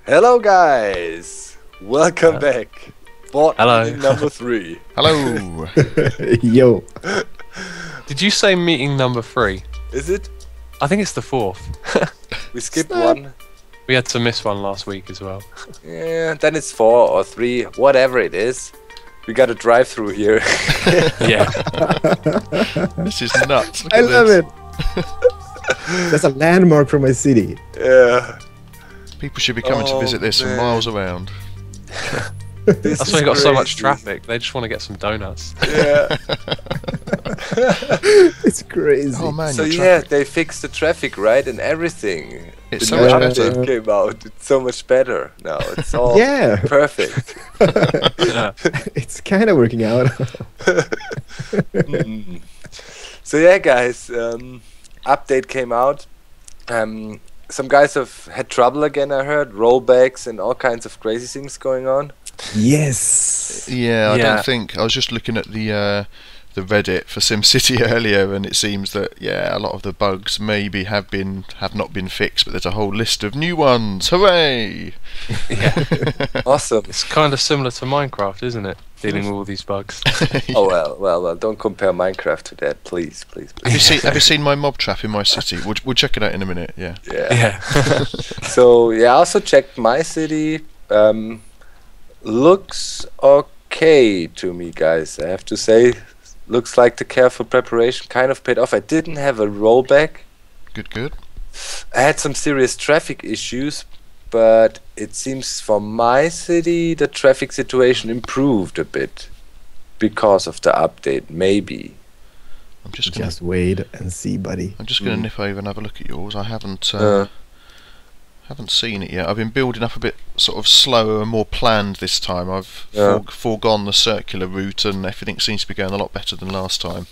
Hello guys! Welcome back. Board Hello. meeting number 3. Hello. Yo. Did you say meeting number 3? Is it? I think it's the 4th. We skipped one. We had to miss one last week as well. Yeah, then it's 4 or 3, whatever it is. We got a drive through here. Yeah. This is nuts. Look I at love this. it. That's a landmark for my city. Yeah. People should be coming to visit this from man. miles around. This That's is why you got so much crazy. traffic. They just want to get some donuts. Yeah. It's crazy. Oh man, So your yeah, traffic. they fixed the traffic, right, and everything. It's The so new much update better. came out. It's so much better now. It's all Yeah. perfect. Yeah. It's kind of working out. Mm. So yeah, guys, update came out. Some guys have had trouble again, I heard. Rollbacks and all kinds of crazy things going on. Yes. Yeah, I Yeah. don't think. I was just looking at the Reddit for SimCity earlier, and it seems that a lot of the bugs maybe have not been fixed, but there's a whole list of new ones. Hooray! Yeah. Awesome. It's kind of similar to Minecraft, isn't it? Dealing with all these bugs. Oh well, don't compare Minecraft to that, please. Have you seen my mob trap in my city? We'll check it out in a minute. Yeah. Yeah. Yeah. So yeah, I also checked my city. Looks okay to me, guys. I have to say, looks like the careful preparation kind of paid off. I didn't have a rollback. Good. I had some serious traffic issues, but it seems for my city the traffic situation improved a bit because of the update. Maybe. I'm just gonna Just wait and see, buddy. nip over and have a look at yours. I haven't seen it yet. I've been building up a bit sort of slower and more planned this time. I've foregone the circular route, and everything seems to be going a lot better than last time.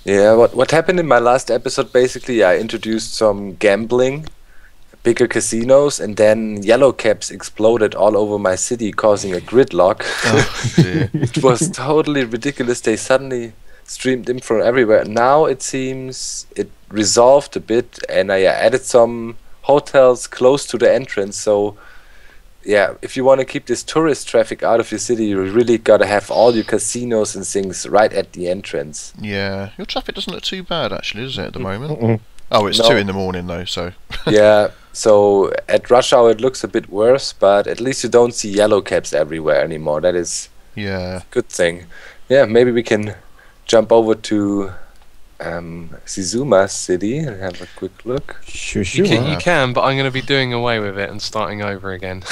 Yeah, what happened in my last episode, basically, I introduced some gambling, bigger casinos, and then yellow caps exploded all over my city, causing a gridlock. Oh dear. It was totally ridiculous. They suddenly streamed in from everywhere. Now it seems it resolved a bit, and I added some hotels close to the entrance. So yeah, if you want to keep this tourist traffic out of your city, you really gotta have all your casinos and things right at the entrance. Yeah, your traffic doesn't look too bad actually, does it, at the moment? Mm-mm. Oh, it's No. 2 in the morning though, so Yeah, so at rush hour it looks a bit worse, but at least you don't see yellow caps everywhere anymore. That is yeah. a good thing. Yeah, maybe we can jump over to Xisuma city and have a quick look. Sure. You can, but I'm going to be doing away with it and starting over again.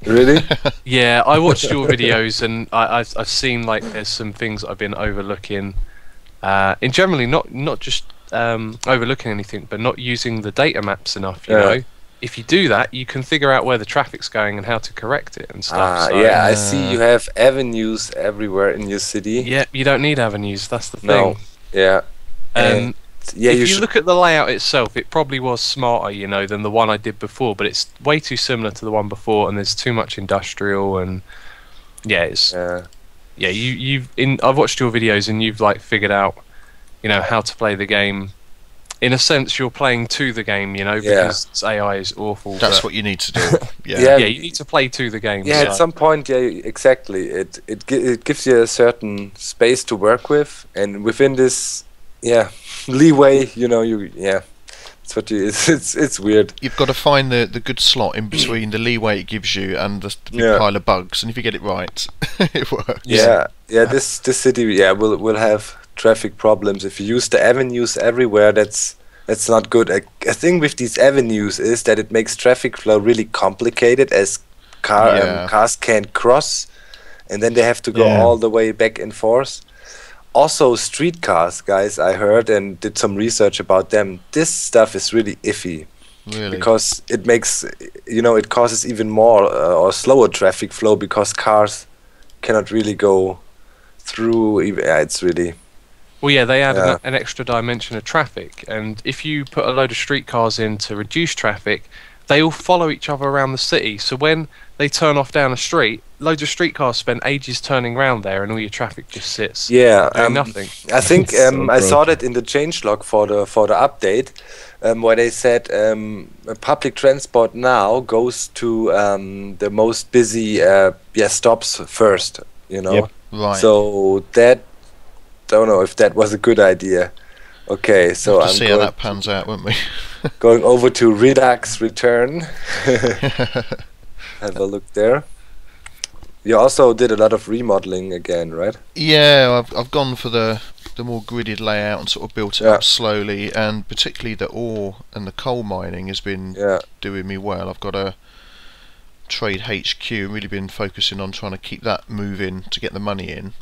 Really? Yeah, I watched your videos and I've seen like there's some things I've been overlooking. In generally, not just overlooking anything, but not using the data maps enough. You Yeah. know, if you do that, you can figure out where the traffic's going and how to correct it and stuff. So, Yeah, I see you have avenues everywhere in your city. yeah, you don't need avenues. That's the thing. No. Yeah. Um, Yeah, if you should. look at the layout itself, it probably was smarter, you know, than the one I did before. But it's way too similar to the one before, and there's too much industrial and I've watched your videos and you've like figured out, you know, how to play the game. In a sense, you're playing to the game, you know, because AI is awful. That's but what you need to do. Yeah. Yeah. yeah, you need to play to the game. Yeah, so- at some point, yeah, exactly. It gives you a certain space to work with, and within this, leeway, you know, it's what you. It's weird. You've got to find the good slot in between the leeway it gives you and the big pile of bugs, and if you get it right, it works. Yeah. This city, will have traffic problems if you use the avenues everywhere. That's not good. A thing with these avenues is that it makes traffic flow really complicated, as cars can't cross, and then they have to go all the way back and forth. Also, streetcars, guys, I heard and did some research about them. This stuff is really iffy. Really. Because it makes, it causes even more or slower traffic flow because cars cannot really go through. It's really. Well, yeah, they add an extra dimension of traffic, and if you put a load of streetcars in to reduce traffic, they all follow each other around the city. So when they turn off down a street. Loads of streetcars spend ages turning around there, and all your traffic just sits. Yeah, doing nothing. I think So I saw broken. that in the changelog for the update, where they said public transport now goes to the most busy stops first. You know, Yep. Right. so that don't know if that was a good idea. Okay, so we'll have I'm to see how that pans out, won't we? going over to Redux Return. Have a look there. You also did a lot of remodeling again, right? Yeah, I've gone for the more gridded layout and sort of built it Yeah. up slowly, and particularly the ore and the coal mining has been Yeah. doing me well. I've got a trade HQ, really been focusing on trying to keep that moving to get the money in.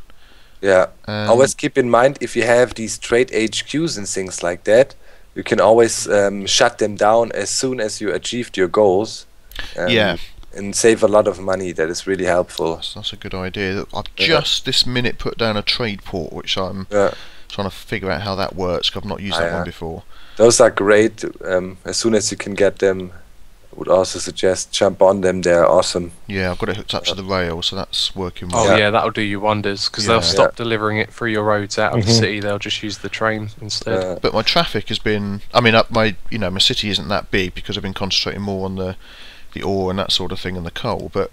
Yeah. Um, Always keep in mind, if you have these trade HQs and things like that, you can always shut them down as soon as you achieved your goals. Yeah. And save a lot of money. That is really helpful. That's a good idea. I've Yeah. just this minute put down a trade port, which I'm Yeah. trying to figure out how that works, 'cause I've not used that Yeah. one before. Those are great. As soon as you can get them, I would also suggest jump on them. They're awesome. Yeah, I've got it hooked up to the rail, so that's working Oh well. yeah, that'll do you wonders, because Yeah. they'll stop delivering it through your roads out of the Mhm. city. They'll just use the train instead. Uh, But my traffic has been, I mean, up my city isn't that big because I've been concentrating more on the ore and that sort of thing and the coal, but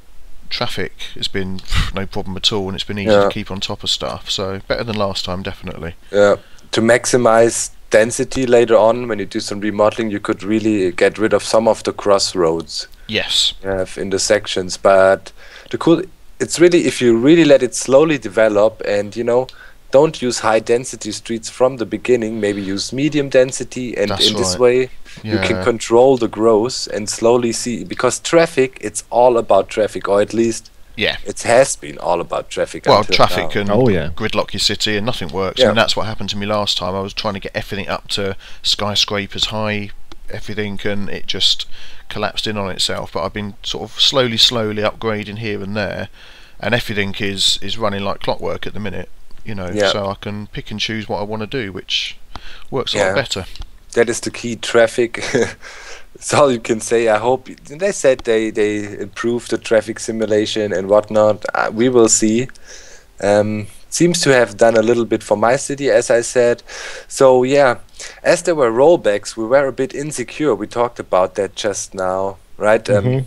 traffic has been no problem at all, and it's been easy Yeah. to keep on top of stuff, so better than last time, definitely. to maximize density later on, when you do some remodeling, you could really get rid of some of the crossroads Yes. you have intersections. But it's really, if you really let it slowly develop, and don't use high density streets from the beginning, maybe use medium density, and That's in this right. way you can Yeah. control the growth and slowly see, because traffic, it's all about traffic, or at least Yeah. it has been all about traffic. Well, until traffic now. can Oh, yeah. gridlock your city and nothing works. Yeah. I mean, that's what happened to me last time. I was trying to get everything up to skyscrapers high, everything, and it just collapsed in on itself. But I've been sort of slowly upgrading here and there, and everything is running like clockwork at the minute. Yeah. So I can pick and choose what I want to do, which works a Yeah. lot better. That is the key, traffic. That's all you can say. I hope they said they improved the traffic simulation and whatnot. We will see. Seems to have done a little bit for my city, as I said. So yeah, as there were rollbacks, we were a bit insecure. We talked about that just now, right? Mhm.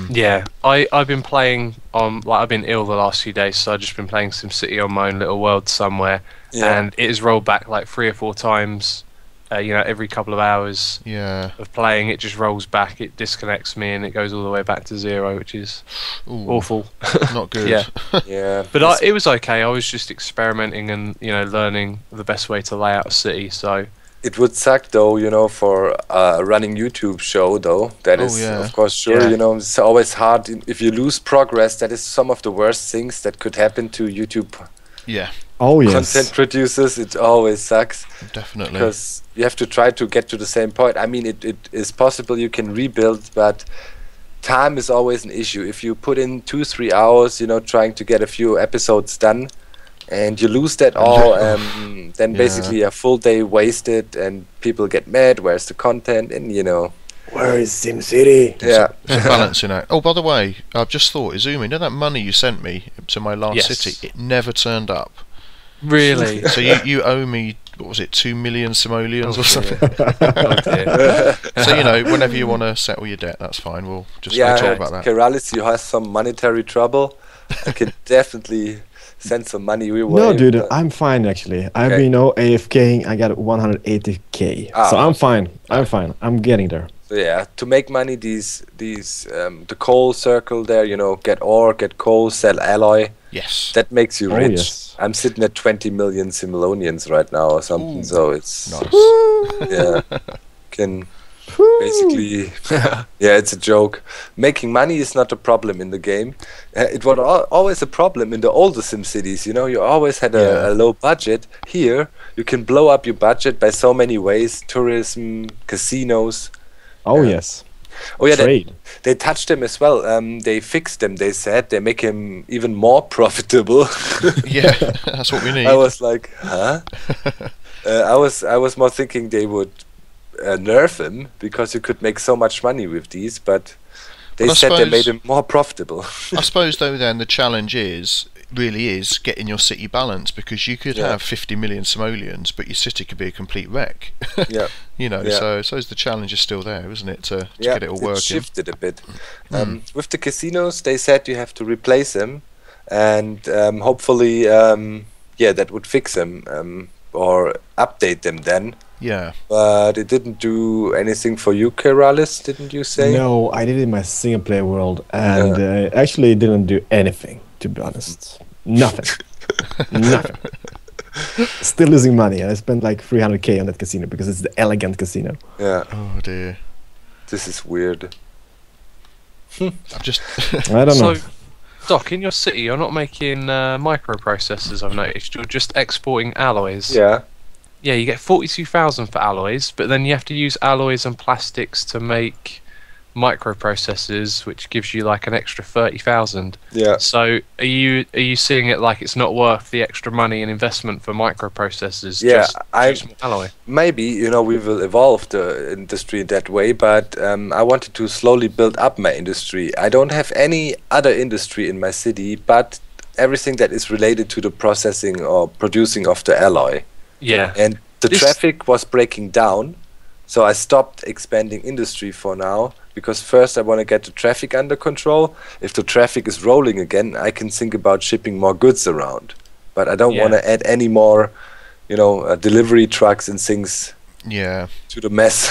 Yeah, I've been playing on, like, I've been ill the last few days, so I've just been playing SimCity on my own little world somewhere, Yeah. and it has rolled back like 3 or 4 times. Every couple of hours Yeah. of playing, it just rolls back, it disconnects me, and it goes all the way back to 0, which is Ooh, awful. not good. Yeah. Yeah, But it was okay. I was just experimenting and learning the best way to lay out a city. So it would suck though, for a running YouTube show though. That Oh, is, yeah. of course, sure. Yeah. It's always hard if you lose progress. That is some of the worst things that could happen to YouTube Yeah, Oh, yes. content producers. It always sucks definitely. because you have to try to get to the same point. I mean, it is possible you can rebuild, but time is always an issue. If you put in 2-3 hours, trying to get a few episodes done, and you lose that all, then Yeah. basically a full day wasted, and people get mad. Where's the content? And Where is SimCity? yeah, It's a balancing act. Oh, by the way, I've just thought, Xisuma, that money you sent me to my last Yes. city, it never turned up. really, So you owe me, what was it, 2 million simoleons or something? oh dear. So, whenever you want to settle your debt, that's fine. We'll just yeah. talk about that. Keralis, you have some monetary trouble. I can definitely send some money your way. No, dude, but- I'm fine actually. I've Okay. been AFKing. I got 180k, Ah. so I'm fine. I'm getting there. So yeah, to make money, these the coal circle there, get ore, get coal, sell alloy. Yes. That makes you Oh, rich. yes. I'm sitting at 20 million similonians right now or something, Ooh. so it's Nice. yeah, can basically yeah, it's a joke. Making money is not a problem in the game. It was always a problem in the older SimCities. You always had Yeah. a low budget. Here, you can blow up your budget by so many ways: tourism, casinos. Oh Yeah. yes. Oh yeah, Trade. they touched them as well. They fixed them. They said they make him even more profitable. Yeah, that's what we need. I was like, huh? I was more thinking they would nerf him because you could make so much money with these, but They But I said they made suppose- it more profitable. I suppose though then the challenge really is getting your city balanced, because you could Yeah. have 50 million simoleons but your city could be a complete wreck. Yeah. You know, Yeah. so I suppose the challenge is still there, isn't it, to Yeah, get it all working. shifted a bit. With the casinos, they said you have to replace them, and hopefully, that would fix them or update them then. Yeah. But it didn't do anything for you, Keralis, didn't you say? No, I did it in my single player world, and actually it didn't do anything, to be honest. Nothing. Nothing. Still losing money, and I spent like 300k on that casino because it's the elegant casino. Yeah, Oh dear. this is weird. I'm just I don't know. So, Doc, in your city, you're not making microprocessors, I've noticed. You're just exporting alloys. Yeah, Yeah, you get 42,000 for alloys, but then you have to use alloys and plastics to make microprocessors, which gives you like an extra 30,000. yeah. So are you seeing it like it's not worth the extra money and investment for microprocessors? Yeah, just produce more alloy. Maybe, we will evolve the industry that way, but I wanted to slowly build up my industry. I don't have any other industry in my city, but everything that is related to the processing or producing of the alloy. Yeah. And the This- traffic was breaking down, so I stopped expanding industry for now, because first I want to get the traffic under control. If the traffic is rolling again, I can think about shipping more goods around. But I don't Yeah. want to add any more, delivery trucks and things yeah. to the mess.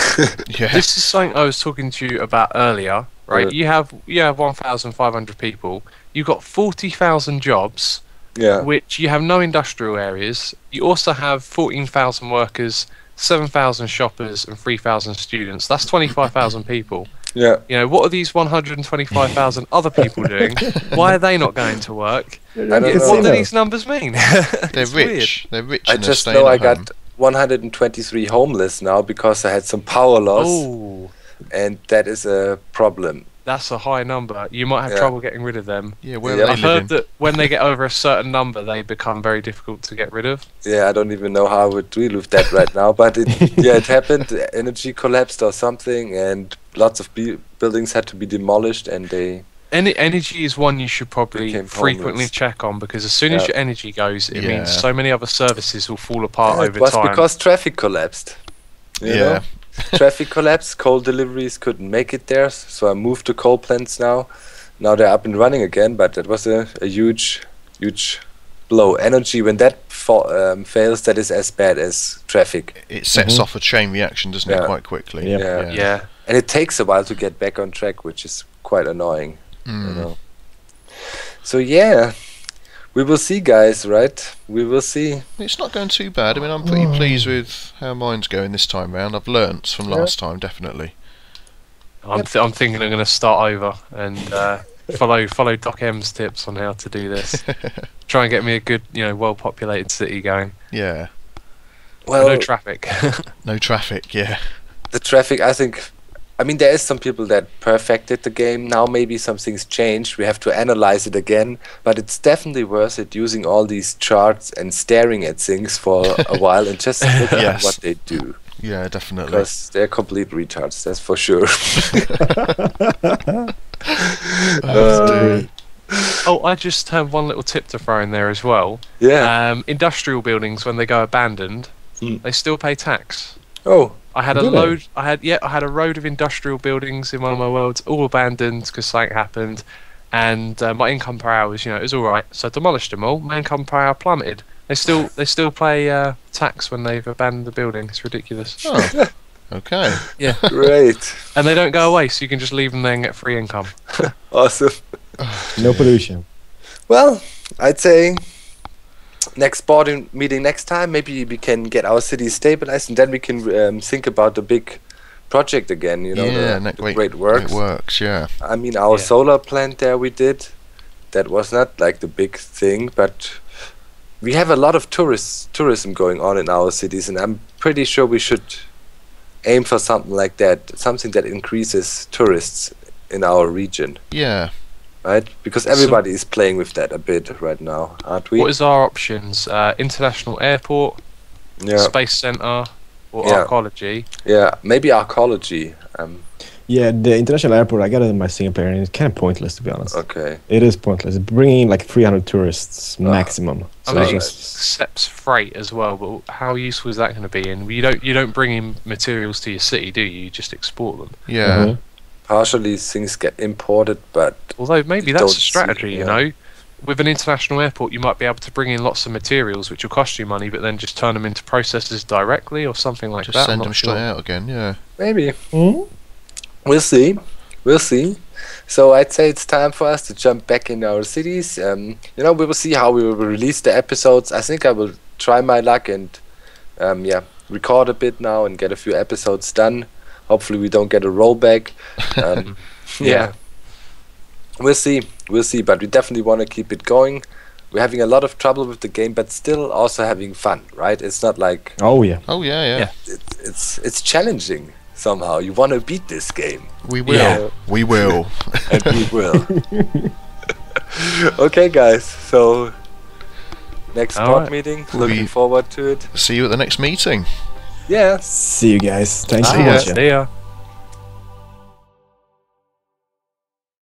Yeah. This is something I was talking to you about earlier, right? Yeah. You have 1,500 people. You've got 40,000 jobs, Yeah, which you have no industrial areas. You also have 14,000 workers, 7,000 shoppers, and 3,000 students. That's 25,000 people. yeah. What are these 125,000 other people doing? Why are they not going to work? I don't It's know. What do Casino. these numbers mean? They're It's weird. rich. They're rich I and they're just staying know I at home. got 123 homeless now because I had some power loss, Oh, and that is a problem. that's a high number. You might have Yeah. trouble getting rid of them. Yeah, where Yeah. are I've they living? heard that when they get over a certain number, they become very difficult to get rid of. Yeah, I don't even know how I would deal with that right now, but it happened. The energy collapsed or something, and lots of buildings had to be demolished, and they. Energy is one you should probably Became frequently homeless. check on, because as soon as Yeah. your energy goes, it Yeah. means so many other services will fall apart It over was time. because traffic collapsed. you Yeah. know? Traffic collapsed, coal deliveries couldn't make it there, so I moved to coal plants now. Now they're up and running again, but that was a huge blow. Energy, when that fails, that is as bad as traffic. It sets off a chain reaction, doesn't it, Yeah. quite quickly? Yep. Yeah. Yeah. And it takes a while to get back on track, which is quite annoying. Mm. So yeah, we will see, guys, right? We will see. It's not going too bad. I mean, I'm pretty pleased with how mine's going this time round. I've learnt from last time, definitely. I'm thinking I'm going to start over and follow DocM's tips on how to do this. Try and get me a good, well-populated city going. Yeah. Well, No traffic. No traffic, yeah. the traffic, I mean, there is some people that perfected the game. Now maybe some things changed. We have to analyze it again, but it's definitely worth it using all these charts and staring at things for a while and just look at Yes. what they do. Yeah, definitely. Because they're complete retards, that's for sure. Dear. Oh, I just have one little tip to throw in there as well. Yeah. Industrial buildings, when they go abandoned, Hmm. they still pay tax. Oh, I had a Do they? load. I had a road of industrial buildings in one of my worlds, all abandoned because something happened, and my income per hour was, it was all right. So I demolished them all. My income per hour plummeted. They still pay tax when they've abandoned the building. It's ridiculous. Oh, okay. Yeah, great. and they don't go away, so you can just leave them there and get free income. Awesome. No pollution. Well, I'd say next board meeting next time, maybe we can get our city stabilized, and then we can think about the big project again. Yeah, the great works. Great works, yeah. I mean, our Yeah. solar plant there we did. That was not like the big thing, but we have a lot of tourism going on in our cities, and I'm pretty sure we should aim for something like that, something that increases tourists in our region, Yeah. right? Because everybody is playing with that a bit right now, aren't we? What is our options? International airport, Yeah, space center, or Yeah. archaeology? yeah, maybe archaeology. Yeah, the international airport, I got it in my single player, and it's kind of pointless, to be honest. Okay. It is pointless. Bringing in like 300 tourists maximum. I So mean, it's it just, accepts freight as well, but how useful is that going to be? And you don't bring in materials to your city, do you? You just export them. Yeah. Partially things get imported, but Although maybe You that's don't a strategy, see- you know. With an international airport, you might be able to bring in lots of materials, which will cost you money, but then just turn them into processors directly or something like Just that. I'm send not them sure. straight out again. Yeah. maybe. Mhm. We'll see. We'll see. So I'd say it's time for us to jump back in our cities. You know, we will see how we will release the episodes. I think I will try my luck and record a bit now and get a few episodes done. Hopefully we don't get a rollback. Yeah. We'll see. We'll see. But we definitely want to keep it going. We're having a lot of trouble with the game, but still also having fun, right? It's not like oh yeah. Oh yeah. Yeah. it's challenging somehow. You want to beat this game, We will. Yeah. We will. and we will. Okay, guys. So next All board right. meeting. Looking We- forward to it. See you at the next meeting. Yeah. See you guys. Thanks See for ya. watching. See ya.